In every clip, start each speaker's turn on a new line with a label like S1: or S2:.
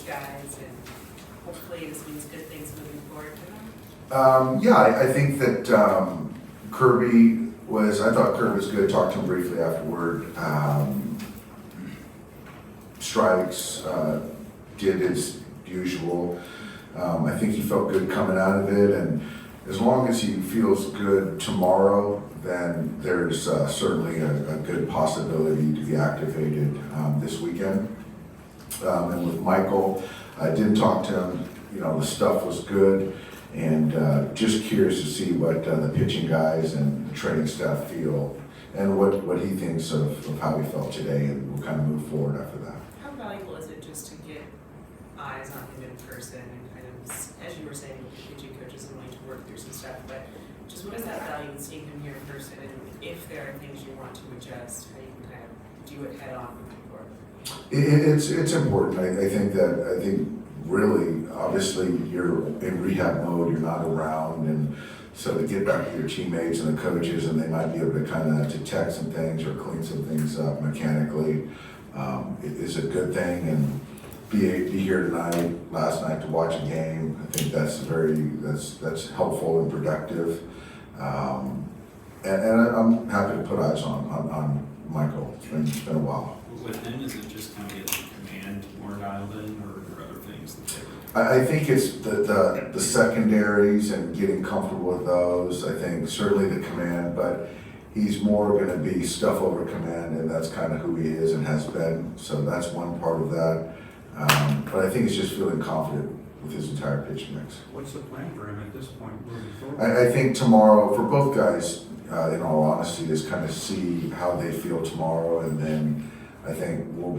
S1: guys, and hopefully this means good things moving forward for them?
S2: I think that Kirby I thought Kirby was good. Talked to him briefly afterward. Strikes, did his usual. I think he felt good coming out of it, and as long as he feels good tomorrow, then there's certainly a good possibility to be activated this weekend. And with Michael, I did talk to him. The stuff was good, and just curious to see what the pitching guys and the training staff feel, and what he thinks of how he felt today, and we'll kind of move forward after that.
S1: How valuable is it just to get eyes on him in person and kind of, as you were saying, with the pitching coaches and wanting to work through some stuff, but just what is that value in seeing him here in person, and if there are things you want to adjust, how you can kind of do it head on moving forward?
S2: It's important. I think really, obviously, you're in rehab mode, you're not around, and so to get back with your teammates and the coaches, and they might be able to kind of detect some things or clean some things up mechanically, it is a good thing. And be here last night to watch a game, I think that's helpful and productive. And I'm happy to put eyes on Michael. It's been a while.
S3: With him, is it just kind of getting command more dialed in, or are there other things that they
S2: I think it's the secondaries and getting comfortable with those. I think certainly the command, but he's more going to be stuff over command, and that's kind of who he is and has been. So that's one part of that. But I think it's just feeling confident with his entire pitch mix.
S4: What's the plan for him at this point moving forward?
S2: I think tomorrow, for both guys, in all honesty, is kind of see how they feel tomorrow, and then I think we'll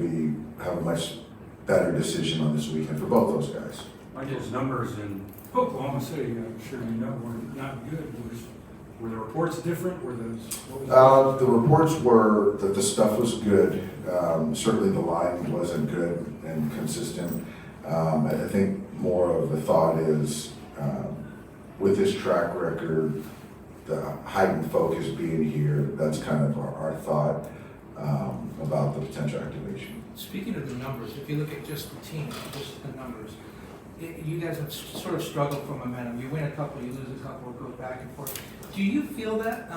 S2: have a much better decision on this weekend for both those guys.
S4: Michael's numbers in Oklahoma City, I'm sure you know, were not good. Were the reports different?
S2: The reports were that the stuff was good. Certainly the line wasn't good and consistent. I think more of the thought is with this track record, the heightened focus being here, that's kind of our thought about the potential activation.
S5: Speaking of the numbers, if you look at just the team, just the numbers, you guys have sort of struggled for momentum. You win a couple, you lose a couple, it goes back and forth. Do you feel that?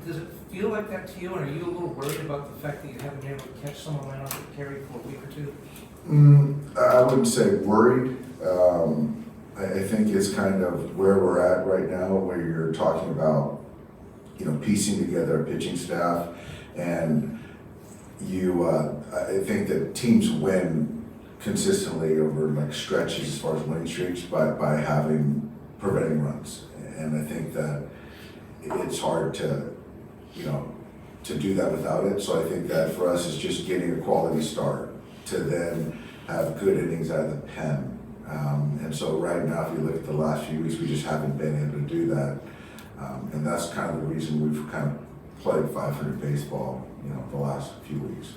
S5: Does it feel like that to you? And are you a little worried about the fact that you haven't been able to catch some momentum that carried for a week or two?
S2: I wouldn't say worried. I think it's kind of where we're at right now, where you're talking about, piecing together a pitching staff, and I think that teams win consistently over like stretches as far as winning streaks by preventing runs, and I think that it's hard to do that without it. So I think that for us, it's just getting a quality start to then have good innings out of the pen. And so right now, if you look at the last few weeks, we just haven't been able to do that. And that's kind of the reason we've kind of played 500 baseball, the last few weeks.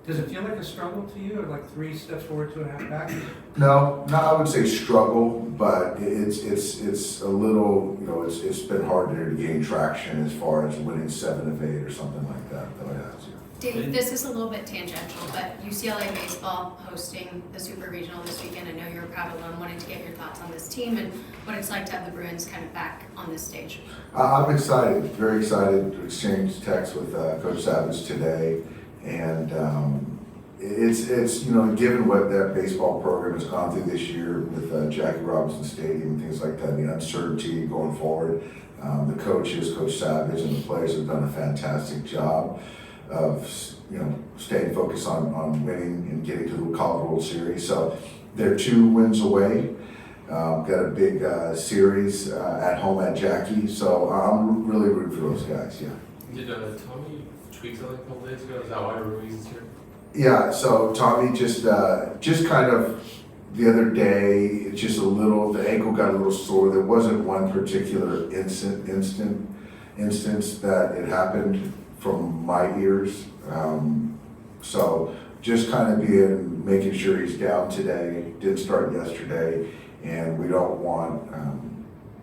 S5: Does it feel like a struggle to you, or like 3 steps forward, 2.5 back?
S2: No, I would say struggle, but it's a little, it's been harder to gain traction as far as winning 7 of 8 or something like that than it has.
S6: Dave, this is a little bit tangential, but UCLA baseball hosting the Super Regional this weekend. I know you're a proud alum. Wanting to get your thoughts on this team and what it's like to have the Bruins kind of back on this stage.
S2: I'm excited, very excited to exchange texts with Coach Savage today, and it's given what that baseball program has gone through this year with Jackie Robinson Stadium and things like that, the uncertainty going forward. The coaches, Coach Savage, and the players have done a fantastic job of staying focused on winning and getting to the College World Series. So they're 2 wins away. Got a big series at home at Jackie. So I'm really rooting for those guys. Yeah.
S7: Did Tommy tweak something a couple days ago? Is that why Ruiz is here?
S2: Yeah. So Tommy just kind of the other day, just the ankle got a little sore. There wasn't one particular instance that it happened from my ears. So just kind of making sure he's down today, didn't start yesterday, and we don't want,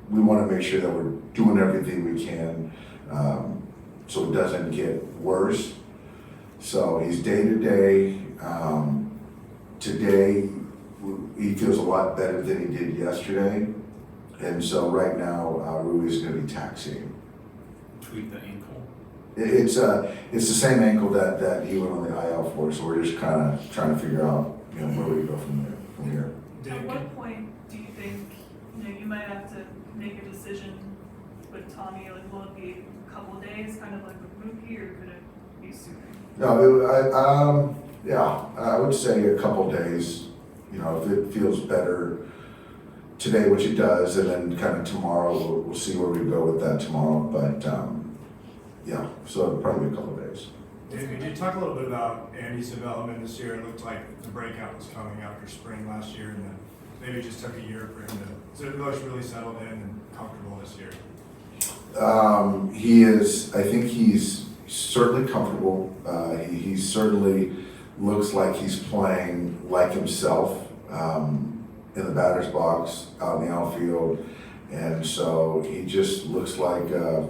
S2: we want to make sure that we're doing everything we can so it doesn't get worse. So he's day to day. Today, he feels a lot better than he did yesterday. And so right now, Rui is going to be taxiing.
S3: Tweak the ankle.
S2: It's the same ankle that he went on the IL for, so we're just kind of trying to figure out, where we go from here.
S8: At what point do you think, you might have to make a decision with Tommy, like, will it be a couple of days, kind of like with Mookie, or could it be sooner?
S2: No, I would say a couple days, if it feels better today, which it does, and then kind of tomorrow, we'll see where we go with that tomorrow, but, so it'll probably be a couple days.
S9: Dave, could you talk a little bit about Andy's development this year? It looked like the breakout was coming after spring last year, and then maybe it just took a year for him to, so it looks really settled in and comfortable this year.
S2: I think he's certainly comfortable. He certainly looks like he's playing like himself in the batter's box, out in the outfield. And so he just looks like a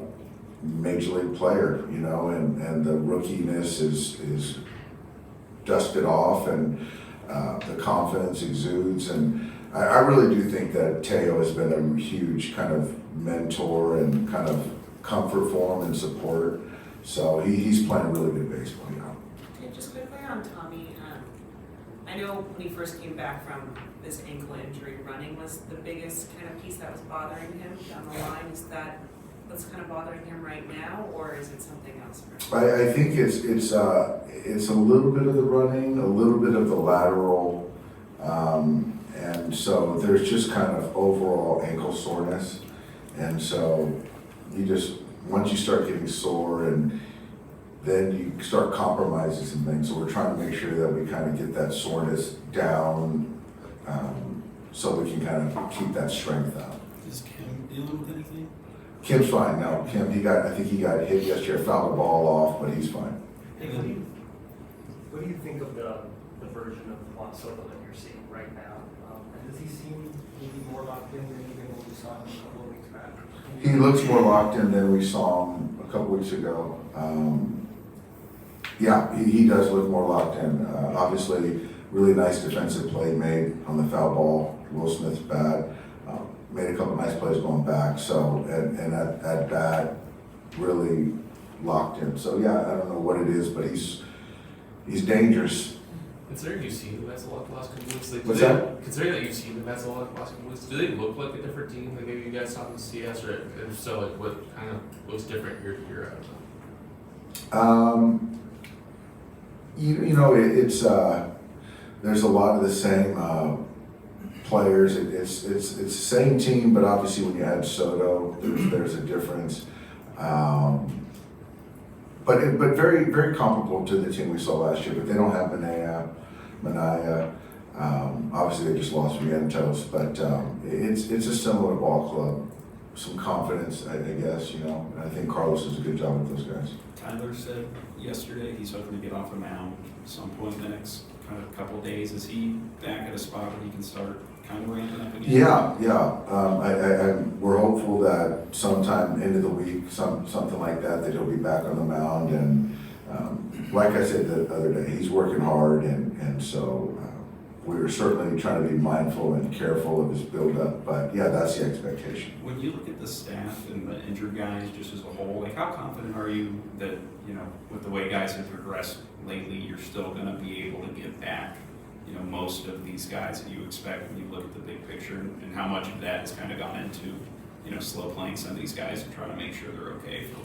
S2: major league player, and the rookiness is dusted off, and the confidence exudes. And I really do think that Teo has been a huge kind of mentor and kind of comfort for him and support. So he's playing really good baseball,
S1: Okay, just quickly on Tommy, I know when he first came back from this ankle injury, running was the biggest kind of piece that was bothering him down the line. Is that what's kind of bothering him right now, or is it something else?
S2: I think it's a little bit of the running, a little bit of the lateral, and so there's just kind of overall ankle soreness. And so once you start getting sore, and then you start compromising some things. So we're trying to make sure that we kind of get that soreness down, so we can kind of keep that strength up.
S3: Is Kim dealing with anything?
S2: Kim's fine. No, Kim, I think he got hit yesterday, fouled the ball off, but he's fine.
S10: What do you think of the version of Juan Soto that you're seeing right now? And does he seem maybe more locked in than even what we saw him a couple of weeks back?
S2: He looks more locked in than we saw him a couple weeks ago. He does look more locked in. Obviously, really nice defensive play made on the foul ball. Will Smith's bat. Made a couple nice plays going back. So, and at bat, really locked in. So I don't know what it is, but he's dangerous.
S7: Considering you've seen the Mets a lot the last couple weeks,
S2: What's that?
S7: Considering that you've seen the Mets a lot the last couple weeks, do they look like a different team than maybe you guys saw in the CS, or if so, like what kind of looks different year to year out of them?
S2: It's there's a lot of the same players. It's the same team, but obviously when you add Soto, there's a difference. But very, very comparable to the team we saw last year. But they don't have Manaya. Obviously they just lost Vientos, but it's a similar ball club. Some confidence, I guess. I think Carlos does a good job with those guys.
S3: Tyler said yesterday he's hoping to get off the mound at some point in the next kind of couple of days. Is he back at a spot where he can start kind of ramping up again?
S2: Yeah. We're hopeful that sometime into the week, something like that he'll be back on the mound. And like I said the other day, he's working hard, and so we're certainly trying to be mindful and careful of his build-up. But that's the expectation.
S3: When you look at the staff and the injured guys just as a whole, like how confident are you that, with the way guys have progressed lately, you're still going to be able to get back, most of these guys that you expect when you look at the big picture, and how much of that has kind of gone into, slow playing some of these guys and trying to make sure they're okay for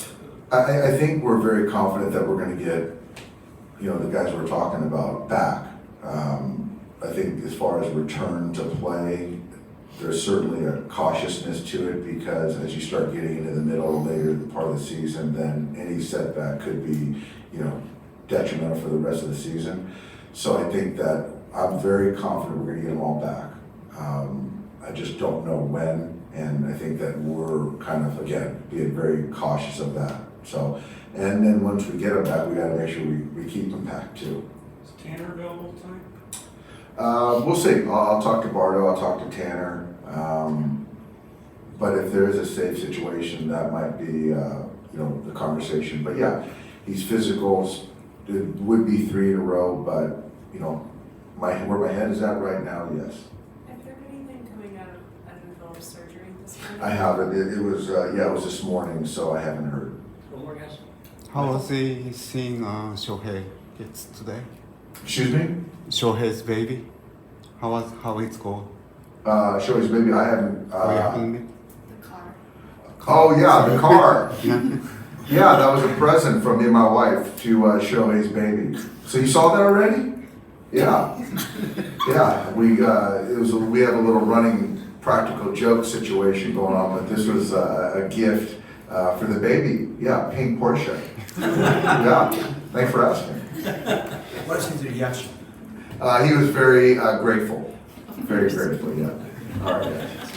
S2: I think we're very confident that we're going to get, the guys we're talking about back. I think as far as return to play, there's certainly a cautiousness to it, because as you start getting into the middle or later part of the season, then any setback could be, detrimental for the rest of the season. So I think that I'm very confident we're going to get them all back. I just don't know when, and I think that we're kind of, again, being very cautious of that. So, and then once we get them back, we got to make sure we keep them back too.
S4: Is Tanner available tonight?
S2: We'll see. I'll talk to Bardo, I'll talk to Tanner. But if there is a safe situation, that might be, the conversation. But he's physical. It would be 3 in a row, but, where my head is at right now, yes.
S1: Have there been anything coming out of NFL surgery this morning?
S2: I haven't, it was, it was this morning, so I haven't heard.
S10: One more, guys.
S11: How was he seeing Shohei Yates today?
S2: Excuse me?
S11: Shohei's baby? How it's going?
S2: Shohei's baby, I haven't,
S11: How you having it?
S6: The car.
S2: oh yeah, the car.
S11: Yeah.
S2: Yeah, that was a present from me and my wife to Shohei's baby. So you saw that already? Yeah. Yeah, we have a little running practical joke situation going on, but this was a gift for the baby. Yeah, pink Porsche. Yeah, thanks for asking.
S9: What's his reaction?
S2: He was very grateful. Very grateful, yeah. All right, guys.